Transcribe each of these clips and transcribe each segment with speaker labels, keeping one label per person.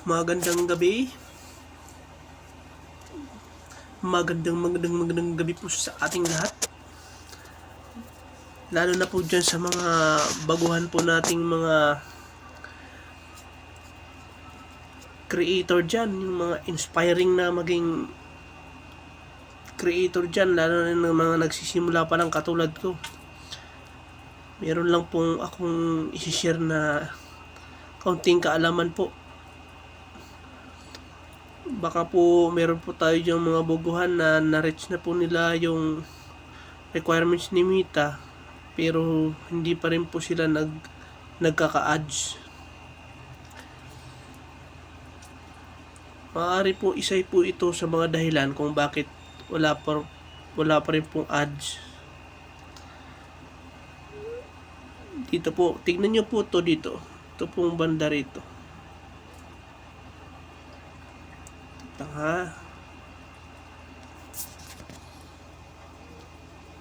Speaker 1: Magandang gabi. Magandang gabi po sa ating lahat. Lalo na po dyan sa mga baguhan po nating mga creator dyan. Yung mga inspiring na maging creator dyan. Lalo na ng mga nagsisimula pa lang katulad ko. Meron lang pong akong isi-share na kaunting kaalaman po. Baka po meron po tayo dyan mga baguhan na na-reach na po nila yung requirements ni Meta, pero hindi pa rin po sila nagkaka-ads. Maaari po isa po ito sa mga dahilan kung bakit wala pa rin pong ads. Dito po, tignan nyo po to dito. Ito pong banda rito. Ha?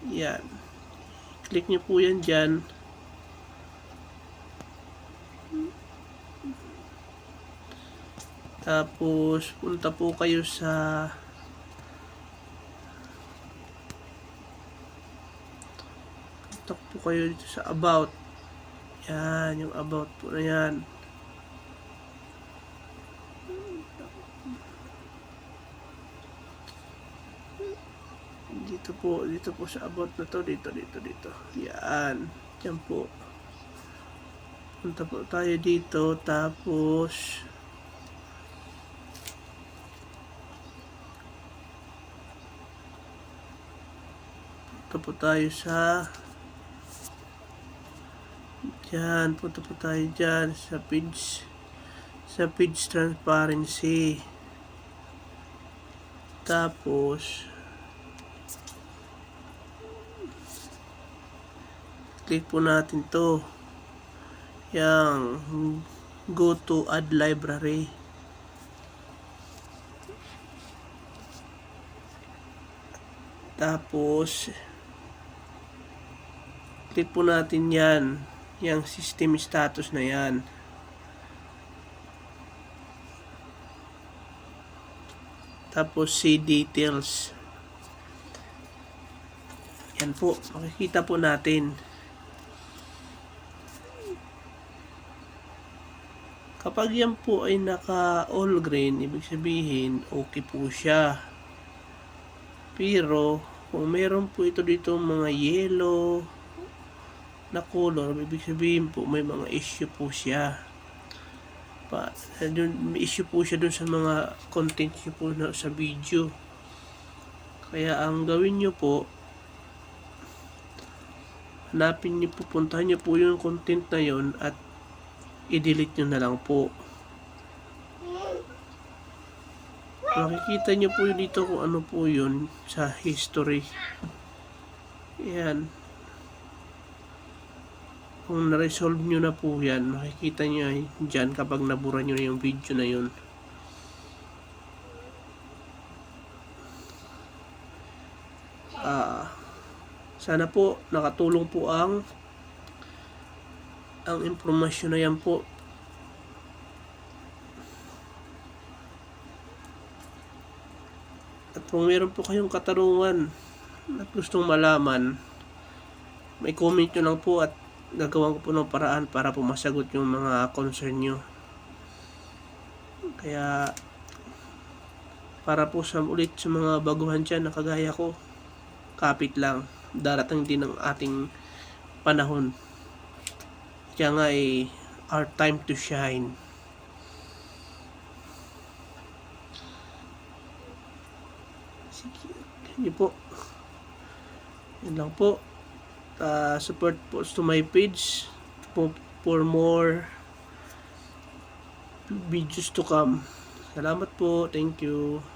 Speaker 1: Yan. Click nyo po yan dyan. Tapos, punta po kayo sa dito sa about. Yan, yung about po na yan. Dito po sa about na to, dito. Yan, dyan po. Punta po tayo dito, tapos punta po tayo sa dyan, punta po tayo dyan sa page transparency. Tapos click po natin to, yung go to add library. Tapos click po natin yan, yung system status na yan. Tapos see details. Yan po, makikita po natin. Kapag yan po ay naka all green, ibig sabihin okay po siya. Pero kung meron po ito dito mga yellow na color, ibig sabihin po may mga issue po siya. May issue po siya dun sa mga content niyo po sa video. Kaya ang gawin nyo po, hanapin nyo po, puntahan nyo po yung content na yon at i-delete nyo na lang po. Makikita nyo po dito kung ano po yun sa history. Yan. Kung na-resolve nyo na po yan, makikita nyo dyan kapag nabura nyo na yung video na yun. Sana po nakatulong po ang impormasyon na yan po. At kung meron po kayong katanungan at gustong malaman, may comment nyo lang po at gagawin ko po ng paraan para po masagot yung mga concern nyo. Kaya para po sa ulit sa mga baguhan dyan na kagaya ko, kapit lang, darating din ang ating panahon. Kaya nga our time to shine. Sige, yun po. Yan lang po. Support po to my page for more videos to come. Salamat po. Thank you.